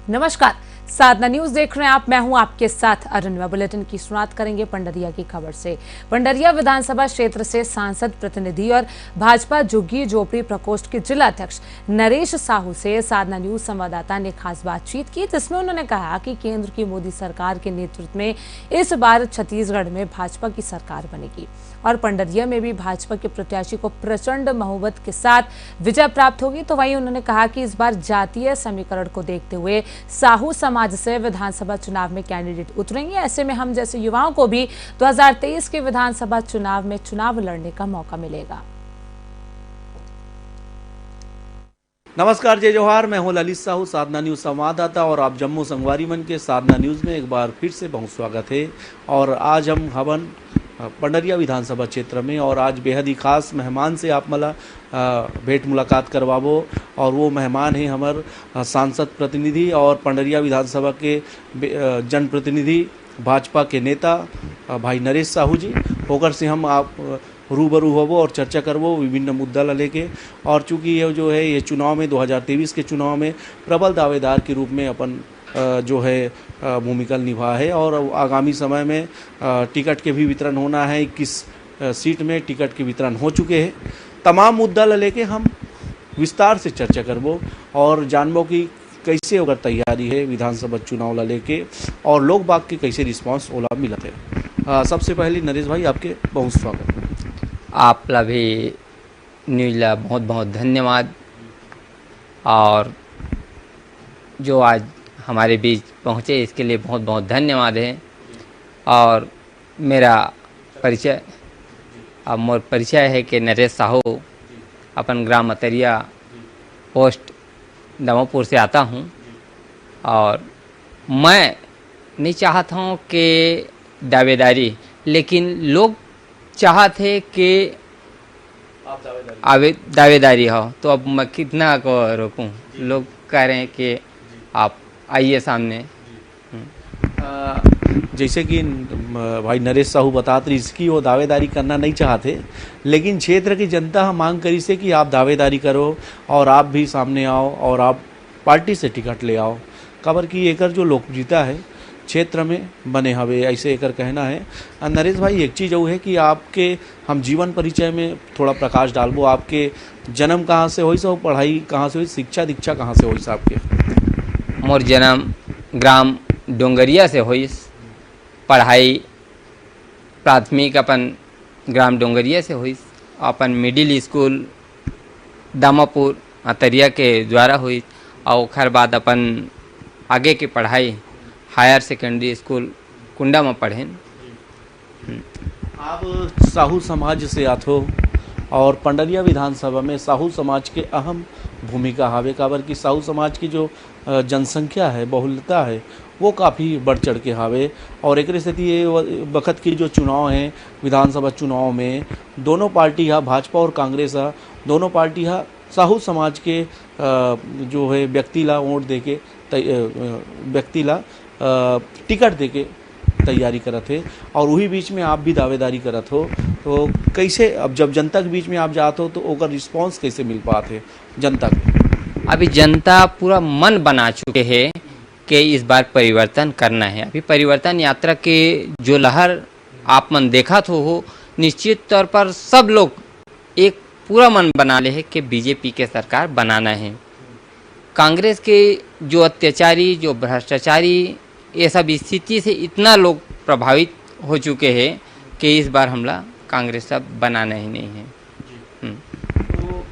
नमस्कार, साधना न्यूज देख रहे हैं आप। मैं हूं आपके साथ अरुण। बुलेटिन की शुरुआत करेंगे पंडरिया की खबर से। पंडरिया विधानसभा क्षेत्र से सांसद प्रतिनिधि और भाजपा झुग्गी झोपड़ी प्रकोष्ठ के जिला अध्यक्ष नरेश साहू से साधना न्यूज संवाददाता ने खास बातचीत की, जिसमें उन्होंने कहा कि केंद्र की मोदी सरकार के नेतृत्व में इस बार छत्तीसगढ़ में भाजपा की सरकार बनेगी और पंडरिया में भी भाजपा के प्रत्याशी को प्रचंड बहुमत के साथ विजय प्राप्त होगी। तो वहीं उन्होंने कहा कि इस बार जातीय समीकरण को देखते हुए साहू समाज से विधानसभा चुनाव में कैंडिडेट उतरेंगे। ऐसे में हम जैसे युवाओं को भी 2023 के विधानसभा चुनाव में चुनाव लड़ने का मौका मिलेगा। नमस्कार, जय जोहार। मैं हूं ललित साहू, साधना न्यूज संवाददाता, और आप जम्मू संगवारी मन के साधना न्यूज में एक बार फिर से बहुत स्वागत है। और आज हम हवन पंडरिया विधानसभा क्षेत्र में, और आज बेहद ही खास मेहमान से आप मला भेंट मुलाकात करवाबो। और वो मेहमान हैं हमार सांसद प्रतिनिधि और पंडरिया विधानसभा के जनप्रतिनिधि भाजपा के नेता भाई नरेश साहू जी। होकर से हम आप रूबरू होबो और चर्चा करबो विभिन्न मुद्दा ला लेके। और चूँकि ये जो है ये चुनाव में 2023 के चुनाव में प्रबल दावेदार के रूप में अपन जो है भूमिका निभा है, और आगामी समय में टिकट के भी वितरण होना है। 21 सीट में टिकट के वितरण हो चुके हैं। तमाम मुद्दा ला लेके हम विस्तार से चर्चा करबो और जानबो कि कैसे ओकर तैयारी है विधानसभा चुनाव ला लेके, और लोग बाग के कैसे रिस्पांस ओला मिलत है। सबसे पहले नरेश भाई, आपके बहुत स्वागत। आप ला भी न्यूज ला बहुत बहुत धन्यवाद। और जो आज हमारे बीच पहुँचे इसके लिए बहुत बहुत धन्यवाद है। और मेरा परिचय मोर परिचय है कि नरेश साहू, अपन ग्राम मतरिया पोस्ट दमापुर से आता हूँ। और मैं नहीं चाहता हूँ कि दावेदारी, लेकिन लोग चाहते कि दावेदारी हो, तो अब मैं कितना को रोकूं। लोग कह रहे हैं कि आप आइए सामने। जैसे कि भाई नरेश साहू बताते इसकी वो दावेदारी करना नहीं चाहते, लेकिन क्षेत्र की जनता मांग करी से कि आप दावेदारी करो और आप भी सामने आओ और आप पार्टी से टिकट ले आओ। खबर की एकर जो लोकप्रियता है क्षेत्र में बने हवे, ऐसे एकर कहना है। नरेश भाई, एक चीज़ वो है कि आपके हम जीवन परिचय में थोड़ा प्रकाश डालबो। आपके जन्म कहाँ से हुई, सब पढ़ाई कहाँ से हुई, शिक्षा दीक्षा कहाँ से हुई आपके? मोर जन्म ग्राम डोंगरिया से हुई। पढ़ाई प्राथमिक अपन ग्राम डोंगरिया से हुई। अपन मिडिल स्कूल दामापुर अतरिया के द्वारा हुई। और ओकर बाद अपन आगे की पढ़ाई हायर सेकेंडरी स्कूल कुंडा में पढ़े। आप साहू समाज से आते और पंडरिया विधानसभा में साहू समाज के अहम भूमिका हावे। काबर कि साहू समाज की जो जनसंख्या है, बहुलता है, वो काफ़ी बढ़ चढ़ के हावे। और एक स्थिति ये वक्त की जो चुनाव हैं विधानसभा चुनाव में, दोनों पार्टी है भाजपा और कांग्रेस है, दोनों पार्टी है साहू समाज के जो है व्यक्ति ला वोट दे के व्यक्ति ला टिकट दे के तैयारी करत है। और वही बीच में आप भी दावेदारी करत हो, तो कैसे अब जब जनता के बीच में आप जाते हो तो ओकर रिस्पांस कैसे मिल पाते जनता के? अभी जनता पूरा मन बना चुके हैं कि इस बार परिवर्तन करना है। अभी परिवर्तन यात्रा के जो लहर आप मन देखा तो हो, निश्चित तौर पर सब लोग एक पूरा मन बना ले है कि बीजेपी के सरकार बनाना है। कांग्रेस के जो अत्याचारी, जो भ्रष्टाचारी, ये सब स्थिति से इतना लोग प्रभावित हो चुके हैं कि इस बार हमला कांग्रेस सब बनाना ही नहीं है। तो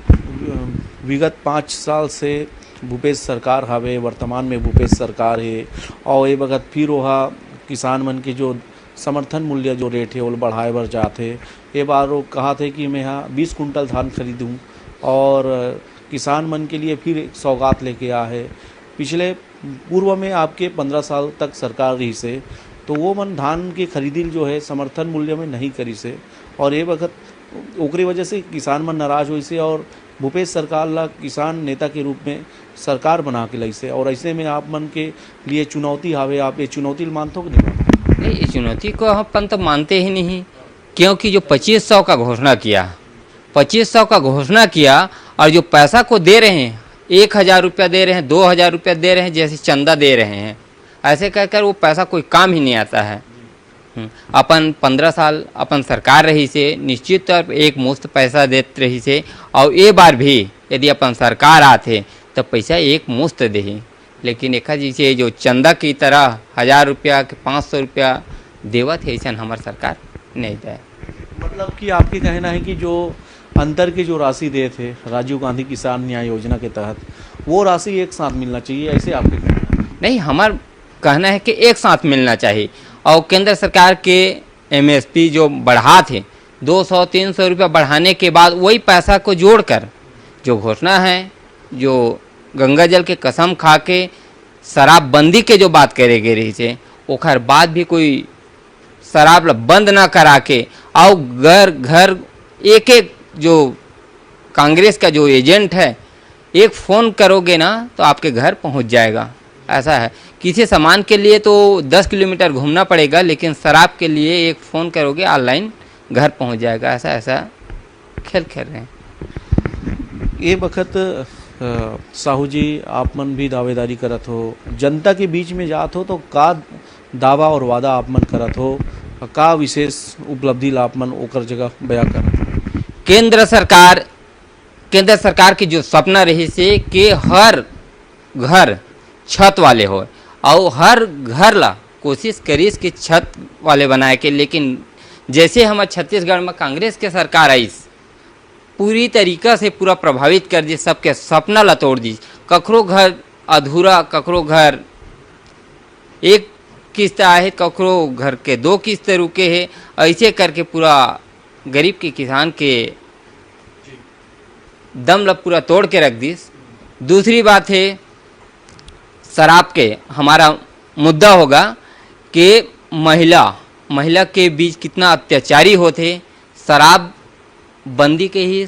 विगत 5 साल से भूपेश सरकार हवे, वर्तमान में भूपेश सरकार है, और ये वक्त फिर वह किसान मन के जो समर्थन मूल्य जो रेट है वो बढ़ाए बर जाते। ये बार वो कहा थे कि मैं यहाँ 20 कुंटल धान खरीदूँ, और किसान मन के लिए फिर एक सौगात लेके आ है। पिछले पूर्व में आपके 15 साल तक सरकार रही से, तो वो मन धान की खरीदी जो है समर्थन मूल्य में नहीं करी से, और ये वक्त ओकरी वजह से किसान मन नाराज हुई से, और भूपेश सरकार ला किसान नेता के रूप में सरकार बना के लाई से। और ऐसे में आप मन के लिए चुनौती हावे, आप ये चुनौती मानते हो कि नहीं? नहीं, ये चुनौती को अपन तो मानते ही नहीं, क्योंकि जो 2500 का घोषणा किया, 2500 का घोषणा किया, और जो पैसा को दे रहे हैं 1000 रुपया दे रहे हैं, 2000 रुपया दे रहे हैं, जैसे चंदा दे रहे हैं। ऐसे कहकर वो पैसा कोई काम ही नहीं आता है। अपन 15 साल अपन सरकार रही से निश्चित तौर पर एक मुफ्त पैसा देते रही से, और ये बार भी यदि अपन सरकार आते तो पैसा एक मुफ्त दे। लेकिन एक जैसे जो चंदा की तरह 1000 रुपया के 500 रुपया देवत है, ऐसा हमारी सरकार नहीं दे। मतलब कि आपके कहना है कि जो अंतर की जो राशि दे थे राजीव गांधी किसान न्याय योजना के तहत, वो राशि एक साथ मिलना चाहिए, ऐसे आपके कहना है? नहीं, हमारा कहना है कि एक साथ मिलना चाहिए। और केंद्र सरकार के MSP जो बढ़ा थे 200-300 रुपया बढ़ाने के बाद वही पैसा को जोड़कर जो घोषणा है, जो गंगा जल के कसम खा के शराबबंदी के जो बात करे गए रही थे, ओखर बाद भी कोई शराब बंद ना करा के और घर घर एक एक जो कांग्रेस का जो एजेंट है, एक फ़ोन करोगे ना तो आपके घर पहुंच जाएगा। ऐसा है, किसी सामान के लिए तो 10 किलोमीटर घूमना पड़ेगा, लेकिन शराब के लिए एक फ़ोन करोगे ऑनलाइन घर पहुंच जाएगा। ऐसा खेल खेल रहे हैं। ये वक्त साहू जी आप मन भी दावेदारी करत हो, जनता के बीच में जात हो तो का दावा और वादा आप मन करत हो, का विशेष उपलब्धि ला आप मन ओकर जगह बयां करत हो? केंद्र सरकार की जो सपना रही से कि हर घर छत वाले हो, और हर घर ला कोशिश करीस कि छत वाले बनाए के। लेकिन जैसे हमारे छत्तीसगढ़ में कांग्रेस के सरकार आई, पूरी तरीका से पूरा प्रभावित कर दी, सबके सपना ला तोड़ दी। ककरो घर अधूरा, ककरो घर एक किस्त आए, ककरो घर के 2 किस्त रुके है, ऐसे करके पूरा गरीब के किसान के दम ला पूरा तोड़ के रख दी। दूसरी बात है शराब के, हमारा मुद्दा होगा कि महिला के बीच कितना अत्याचारी होते। शराब बंदी के ही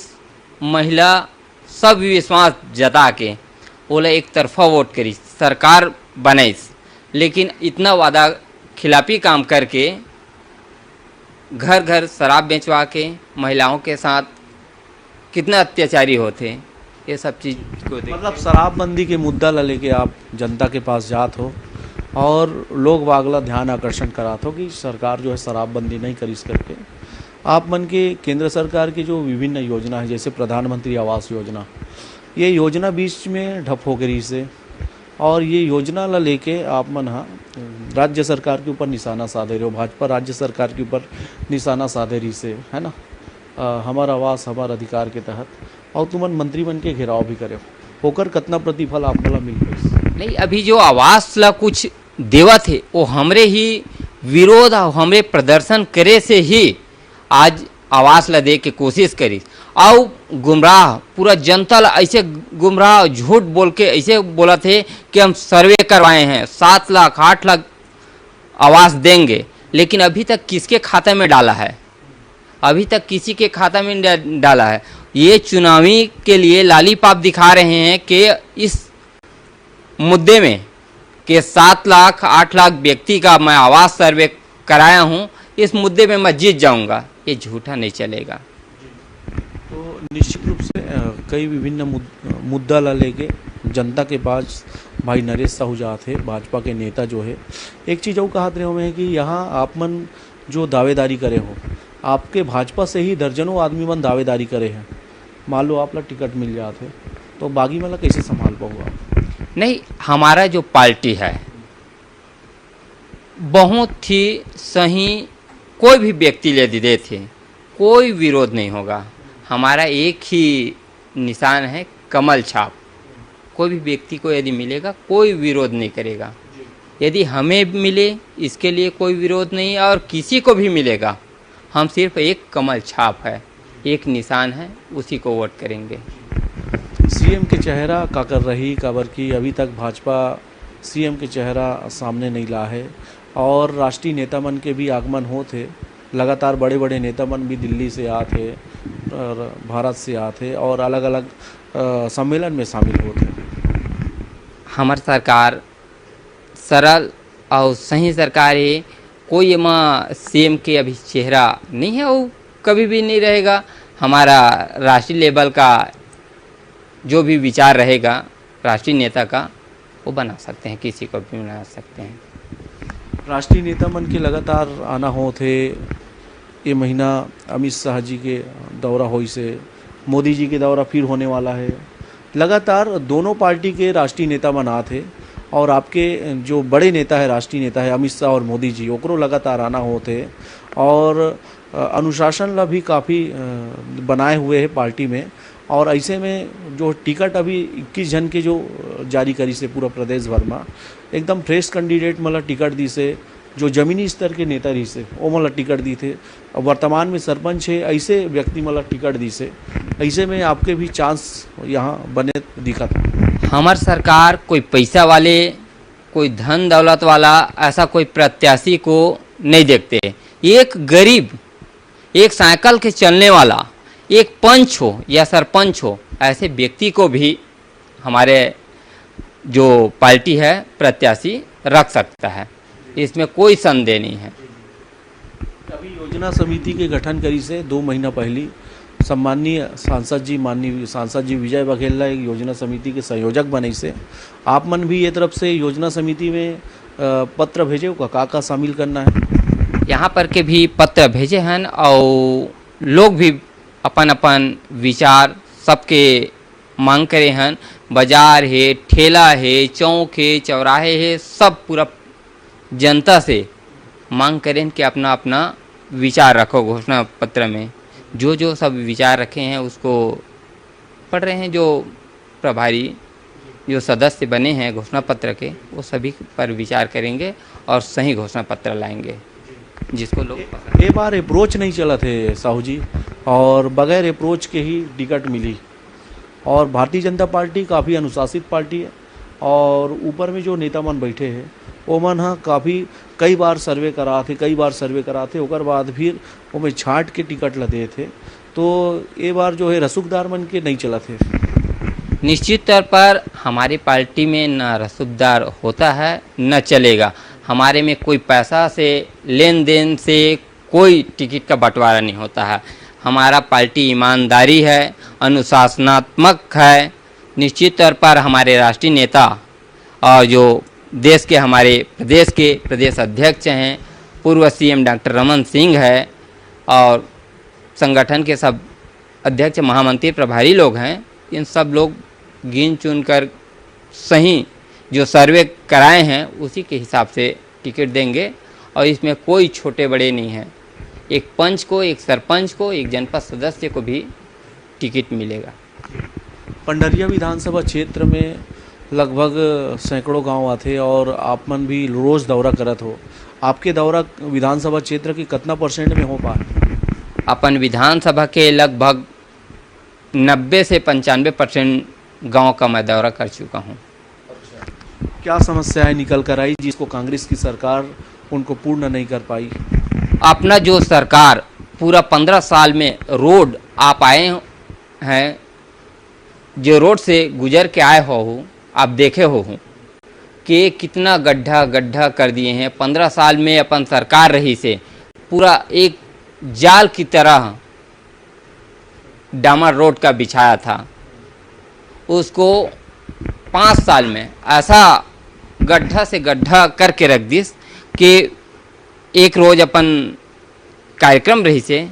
महिला सब विश्वास जता के ओला एक तरफा वोट करी, सरकार बनाइस, लेकिन इतना वादा खिलाफी काम करके घर घर शराब बेचवा के महिलाओं के साथ कितना अत्याचारी होते। ये सब चीज़ को मतलब शराबबंदी के मुद्दा ला लेके आप जनता के पास जात हो और लोग वागला ध्यान आकर्षण करात हो कि सरकार जो है शराबबंदी नहीं करी, इस करके आप मन के केंद्र सरकार की जो विभिन्न योजना है, जैसे प्रधानमंत्री आवास योजना, ये योजना बीच में ठप हो गई से, और ये योजना ला लेके आप मन राज्य सरकार के ऊपर निशाना साधे रहे हो, भाजपा राज्य सरकार के ऊपर निशाना साधे रही से, है ना, हमारा आवास हमारा अधिकार के तहत, और तुमन मंत्री बन के घेराव भी करे हो, होकर कितना प्रतिफल आप मला मिल गई? नहीं, अभी जो आवास ला कुछ देवा थे वो हमरे ही विरोध और हमरे प्रदर्शन करे से ही आज आवास ला दे के कोशिश करी, और गुमराह पूरा जनता ला ऐसे गुमराह झूठ बोल के ऐसे बोला थे कि हम सर्वे करवाए हैं 7 लाख 8 लाख आवास देंगे, लेकिन अभी तक किसके खाता में डाला है? अभी तक किसी के खाता में डाला है। ये चुनावी के लिए लालीपाप दिखा रहे हैं कि इस मुद्दे में कि 7 लाख 8 लाख व्यक्ति का मैं आवास सर्वे कराया हूँ, इस मुद्दे में मैं जीत जाऊंगा। ये झूठा नहीं चलेगा। तो निश्चित रूप से कई विभिन्न मुद्दा ला लेके जनता के पास भाई नरेश साहू जात है, भाजपा के नेता जो है, एक चीज़ और कहते रहे हैं कि यहाँ आप मन जो दावेदारी करे हो, आपके भाजपा से ही दर्जनों आदमी मन दावेदारी करे हैं, मान लो आप ला टिकट मिल जाते तो बागी मतलब कैसे संभाल पाओगे आप? नहीं, हमारा जो पार्टी है बहुत ही सही, कोई भी व्यक्ति ले दे थे कोई विरोध नहीं होगा। हमारा एक ही निशान है कमल छाप। कोई भी व्यक्ति को यदि मिलेगा कोई विरोध नहीं करेगा। यदि हमें मिले इसके लिए कोई विरोध नहीं, और किसी को भी मिलेगा, हम सिर्फ एक कमल छाप है, एक निशान है, उसी को वोट करेंगे। सीएम के चेहरा का कर रही काबर की अभी तक भाजपा सीएम के चेहरा सामने नहीं ला है, और राष्ट्रीय नेता मन के भी आगमन होते, लगातार बड़े बड़े नेता मन भी दिल्ली से आते और भारत से आते और अलग अलग सम्मेलन में शामिल होते। हमार सरकार सरल और सही सरकार है, कोई एमा सीएम के अभी चेहरा नहीं है, वो कभी भी नहीं रहेगा। हमारा राष्ट्रीय लेवल का जो भी विचार रहेगा राष्ट्रीय नेता का वो बना सकते हैं, किसी को भी बना सकते हैं। राष्ट्रीय नेता मन के लगातार आना हो थे। ये महीना अमित शाह जी के दौरा होई से, मोदी जी के दौरा फिर होने वाला है। लगातार दोनों पार्टी के राष्ट्रीय नेता मन आते और आपके जो बड़े नेता है, राष्ट्रीय नेता है अमित शाह और मोदी जी, ओकरो लगातार आना होते और अनुशासन ला भी काफ़ी बनाए हुए है पार्टी में। और ऐसे में जो टिकट अभी 21 जन के जो जारी करी से पूरा प्रदेश भर में एकदम फ्रेश कैंडिडेट मतलब टिकट दी से, जो जमीनी स्तर के नेता रही से वो मतलब टिकट दी थे। और वर्तमान में सरपंच है, ऐसे व्यक्ति मतलब टिकट दी से, ऐसे में आपके भी चांस यहाँ बने दिखत। हमार सरकार कोई पैसा वाले, कोई धन दौलत वाला ऐसा कोई प्रत्याशी को नहीं देखते। एक गरीब, एक साइकिल के चलने वाला, एक पंच हो या सरपंच हो, ऐसे व्यक्ति को भी हमारे जो पार्टी है प्रत्याशी रख सकता है, इसमें कोई संदेह नहीं है। अभी योजना समिति के गठन करी से 2 महीना पहले सम्माननीय माननीय सांसद जी विजय बघेल एक योजना समिति के संयोजक बने से, आप मन भी ये तरफ से योजना समिति में पत्र भेजे का शामिल करना है? यहाँ पर के भी पत्र भेजे हैं और लोग भी अपन अपन विचार सबके मांग करे हैं। बाजार है, ठेला है, चौक है, चौराहे है, सब पूरा जनता से मांग करें कि अपना अपना विचार रखो घोषणा पत्र में। जो जो सब विचार रखे हैं उसको पढ़ रहे हैं। जो प्रभारी, जो सदस्य बने हैं घोषणा पत्र के, वो सभी पर विचार करेंगे और सही घोषणा पत्र लाएंगे जिसको लोग पसंद। एक बार अप्रोच नहीं चला थे साहू जी, और बगैर अप्रोच के ही टिकट मिली। और भारतीय जनता पार्टी काफ़ी अनुशासित पार्टी है और ऊपर में जो नेता मन बैठे हैं वो मन हाँ काफ़ी कई बार सर्वे कराते ओकर बाद फिर वो में छाट के टिकट लदे थे। तो ये बार जो है रसूखदार मन के नहीं चला थे। निश्चित तौर पर हमारी पार्टी में न रसूखदार होता है न चलेगा। हमारे में कोई पैसा से लेन देन से कोई टिकट का बंटवारा नहीं होता है। हमारा पार्टी ईमानदारी है, अनुशासनात्मक है। निश्चित तौर पर हमारे राष्ट्रीय नेता और जो देश के हमारे प्रदेश के प्रदेश अध्यक्ष हैं, पूर्व सीएम डॉक्टर रमन सिंह है और संगठन के सब अध्यक्ष, महामंत्री, प्रभारी लोग हैं। इन सब लोग गिन चुन कर सही जो सर्वे कराए हैं उसी के हिसाब से टिकट देंगे और इसमें कोई छोटे बड़े नहीं हैं। एक पंच को, एक सरपंच को, एक जनपद सदस्य को भी टिकट मिलेगा। पंडरिया विधानसभा क्षेत्र में लगभग सैकड़ों गांव आते और आप मन भी रोज़ दौरा करत हो। आपके दौरा विधानसभा क्षेत्र की कितना % में हो पाए? अपन विधानसभा के लगभग 90 से 95% गांव का मैं दौरा कर चुका हूं। क्या समस्याएं निकल कर आई जिसको कांग्रेस की सरकार उनको पूर्ण नहीं कर पाई? अपना जो सरकार पूरा 15 साल में रोड आप आए हैं, जो रोड से गुजर के आए हो, आप देखे हो कि कितना गड्ढा कर दिए हैं। 15 साल में अपन सरकार रही से पूरा एक जाल की तरह डामर रोड का बिछाया था, उसको 5 साल में ऐसा गड्ढा से गड्ढा करके रख दिस कि एक रोज अपन कार्यक्रम रही से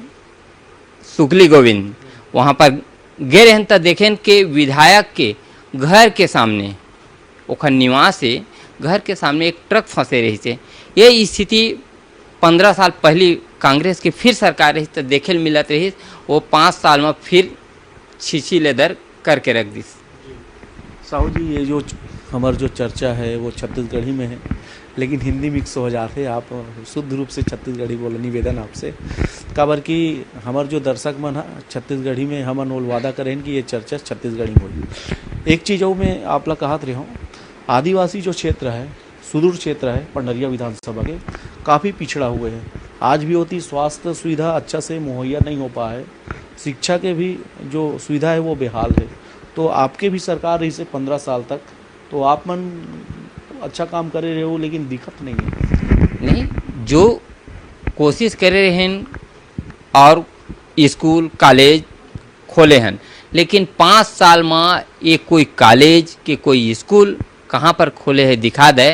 सुकली गोविंद वहाँ पर गए रहन तो देखें कि विधायक के घर के सामने ओखर निवास से घर के सामने एक ट्रक फंसे रही से। ये स्थिति 15 साल पहले कांग्रेस की फिर सरकार रही तो देखे मिलत रही। वो 5 साल में फिर छीछी लेदर करके रख दी। साहू जी, ये जो हमार जो चर्चा है वो छत्तीसगढ़ी में है, लेकिन हिंदी मिक्स हो जाते हैं। आप शुद्ध रूप से छत्तीसगढ़ी बोलो, निवेदन आपसे। काबर कि हमार जो दर्शक मन है छत्तीसगढ़ी में हमन ओल वादा करें कि ये चर्चा छत्तीसगढ़ी में होगी। एक चीज़ में आप लोग कहत रहे हो, आदिवासी जो क्षेत्र है, सुदूर क्षेत्र है पंडरिया विधानसभा के, काफ़ी पिछड़ा हुए हैं। आज भी होती स्वास्थ्य सुविधा अच्छा से मुहैया नहीं हो पा है, शिक्षा के भी जो सुविधा है वो बेहाल है। तो आपके भी सरकार रही से 15 साल तक, तो आप मन अच्छा काम करे रहे हो, लेकिन दिक्कत नहीं है। नहीं, जो कोशिश करे रहे हैं और स्कूल कॉलेज खोले हैं, लेकिन 5 साल में एक कोई कॉलेज के कोई स्कूल कहाँ पर खोले है दिखा दे।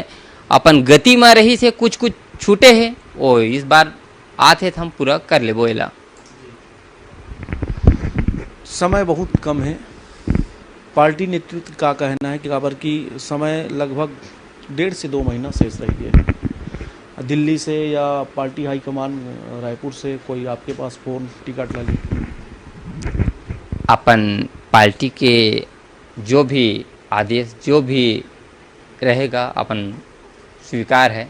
अपन गति में रही से कुछ कुछ छूटे है वो इस बार आते थे हम पूरा कर ले बोला। समय बहुत कम है, पार्टी नेतृत्व का कहना है कि खबर की समय लगभग 1.5 से 2 महीना शेष रही है। दिल्ली से या पार्टी हाईकमान रायपुर से कोई आपके पास फोन टिकट ला ली? अपन पार्टी के जो भी आदेश जो भी रहेगा अपन स्वीकार है।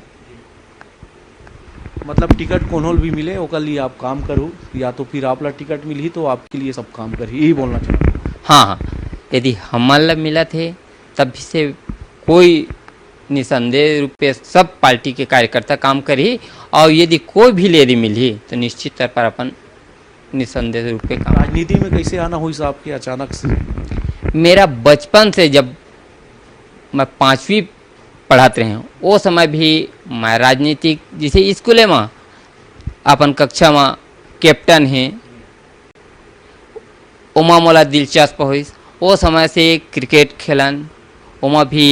मतलब टिकट कोनोल भी मिले ओकर लिए आप काम करूँ, या तो फिर आपला टिकट मिली तो आपके लिए सब काम करी, यही बोलना चाहता हूँ। हाँ, यदि हमारा मिला थे तब से कोई निसंदेह रूप से सब पार्टी के कार्यकर्ता काम करी, और यदि कोई भी लेरी मिली तो निश्चित तौर पर अपन निसंदेह रूप से काम। राजनीति में कैसे आना हुई साहब के अचानक से? मेरा बचपन से जब मैं 5वीं पढ़ाते रहे वो समय भी मैं राजनीतिक जैसे स्कूले में अपन कक्षा में कैप्टन है, उमा मोला दिलचस्प हुई। वो समय से क्रिकेट खेलन उमा भी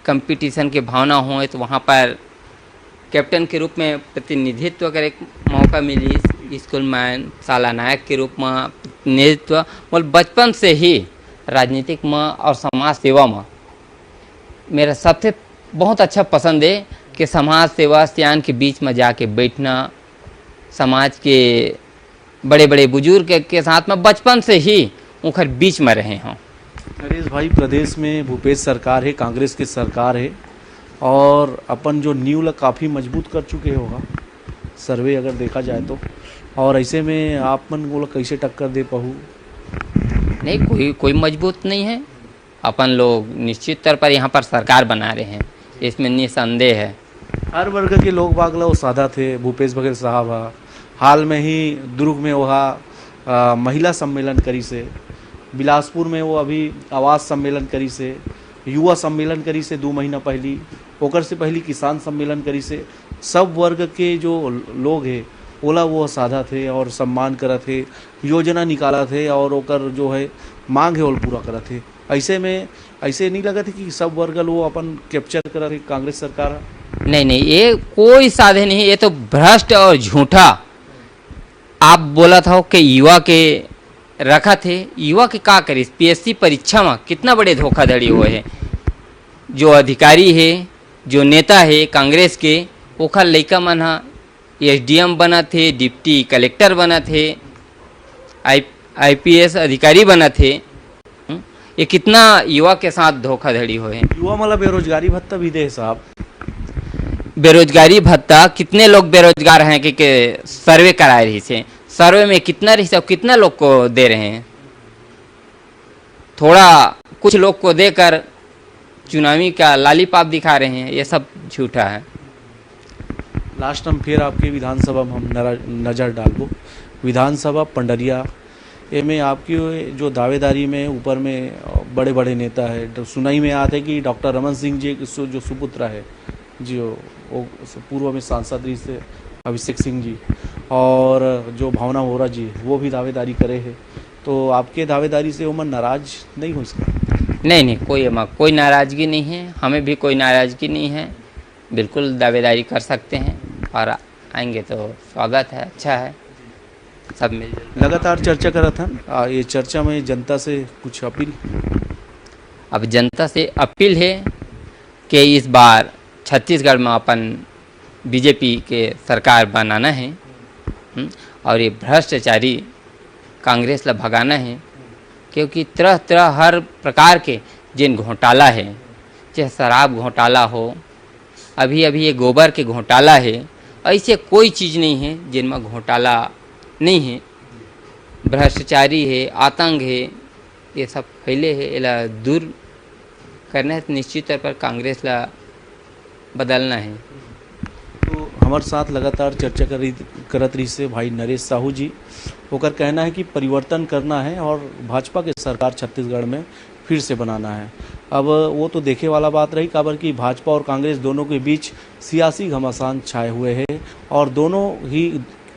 कंपटीशन के भावना हो तो वहाँ पर कैप्टन के रूप में प्रतिनिधित्व करे मौका मिली। स्कूल में साला नायक के रूप में प्रतिनिधित्व मतलब बचपन से ही राजनीतिक में और समाज सेवा में मेरा सबसे बहुत अच्छा पसंद है कि समाज सेवा सियान के बीच में जाके बैठना, समाज के बड़े बड़े बुजुर्ग के साथ में बचपन से ही उनके बीच में रहे हों। नरेश भाई, प्रदेश में भूपेश सरकार है, कांग्रेस की सरकार है, और अपन जो न्यूला काफ़ी मजबूत कर चुके होगा सर्वे अगर देखा जाए तो, और ऐसे में आप मन बोला कैसे टक्कर दे पाऊँ? नहीं, कोई मजबूत नहीं है। अपन लोग निश्चित तौर पर यहाँ पर सरकार बना रहे हैं, इसमें निसंदेह है। हर वर्ग के लोग बागला वो सादा थे। भूपेश बघेल साहब हाल में ही दुर्ग में वहाँ महिला सम्मेलन करी से, बिलासपुर में वो अभी आवास सम्मेलन करी से, युवा सम्मेलन करी से 2 महीना पहली, ओकर से पहली किसान सम्मेलन करी से। सब वर्ग के जो लोग हैं ओला वो साधा थे और सम्मान करत थे, योजना निकाला थे और ओकर जो है मांग है वो पूरा करत थे। ऐसे में ऐसे नहीं लगा थे कि सब वर्ग वो अपन कैप्चर करत थे कांग्रेस सरकार? नहीं, ये कोई साधे नहीं, ये तो भ्रष्ट और झूठा। आप बोला था कि युवा के रखा थे, युवा के का करी? पीएससी परीक्षा में कितना बड़े धोखाधड़ी हुए हैं। जो अधिकारी है, जो नेता है कांग्रेस के, ओखर लइका मन हा एसडीएम बना थे, डिप्टी कलेक्टर बना थे, आईपीएस अधिकारी बना थे। ये कितना युवा के साथ धोखाधड़ी हुए। युवा मतलब बेरोजगारी भत्ता भी दे साहब। बेरोजगारी भत्ता कितने लोग बेरोजगार हैं कि सर्वे करा रही से, सर्वे में कितना रही सब कितना लोग को दे रहे हैं? थोड़ा कुछ लोग को देकर चुनावी का लालीपाप दिखा रहे हैं, ये सब झूठा है। लास्ट हम फिर आपके विधानसभा में हम नज़र डालबो। विधानसभा पंडरिया में आपकी जो दावेदारी में ऊपर में बड़े बड़े नेता है, सुनाई में आते कि डॉक्टर रमन सिंह जी जो सुपुत्र है जी, वो पूर्व में सांसद रही से अभिषेक सिंह जी, और जो भावना वोरा जी वो भी दावेदारी करे है। तो आपके दावेदारी से उमर नाराज नहीं हो इसका? नहीं, कोई नाराज़गी नहीं है, हमें भी कोई नाराज़गी नहीं है। बिल्कुल दावेदारी कर सकते हैं और आएंगे तो स्वागत है, अच्छा है। सब मिल लगातार चर्चा करा था, ये चर्चा में जनता से कुछ अपील? अब जनता से अपील है कि इस बार छत्तीसगढ़ में अपन बीजेपी के सरकार बनाना है, और ये भ्रष्टाचारी कांग्रेस ला भगाना है। क्योंकि तरह तरह हर प्रकार के जिन घोटाला है, चाहे शराब घोटाला हो, अभी ये गोबर के घोटाला है, ऐसे कोई चीज़ नहीं है जिनमें घोटाला नहीं है। भ्रष्टाचारी है, आतंक है, ये सब फैले है, इला दूर करना है तो निश्चित तौर पर कांग्रेस ला बदलना है। तो हमारे साथ लगातार चर्चा करत रही से भाई नरेश साहू जी, ओकर कहना है कि परिवर्तन करना है और भाजपा के सरकार छत्तीसगढ़ में फिर से बनाना है। अब वो तो देखे वाला बात रही, काबर कि भाजपा और कांग्रेस दोनों के बीच सियासी घमासान छाए हुए हैं और दोनों ही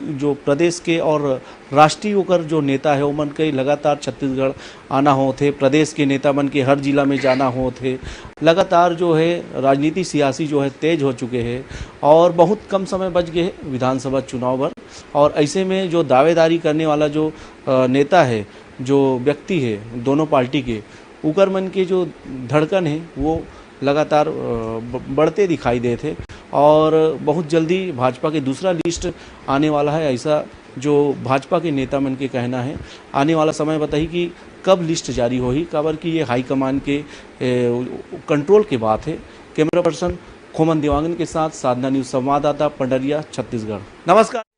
जो प्रदेश के और राष्ट्रीय होकर जो नेता है वो मन के लगातार छत्तीसगढ़ आना हो थे, प्रदेश के नेता मन के हर जिला में जाना हो थे। लगातार जो है राजनीति सियासी जो है तेज हो चुके हैं और बहुत कम समय बच गए हैं विधानसभा चुनाव पर। और ऐसे में जो दावेदारी करने वाला जो नेता है, जो व्यक्ति है दोनों पार्टी के, उकर मन के जो धड़कन है वो लगातार बढ़ते दिखाई देते और बहुत जल्दी भाजपा के दूसरा लिस्ट आने वाला है, ऐसा जो भाजपा के नेता मन के कहना है। आने वाला समय बताइए कि कब लिस्ट जारी होगी, खबर कि ये हाईकमान के कंट्रोल की बात है। कैमरा पर्सन खोमन देवांगन के साथ साधना न्यूज़ संवाददाता पंडरिया छत्तीसगढ़। नमस्कार।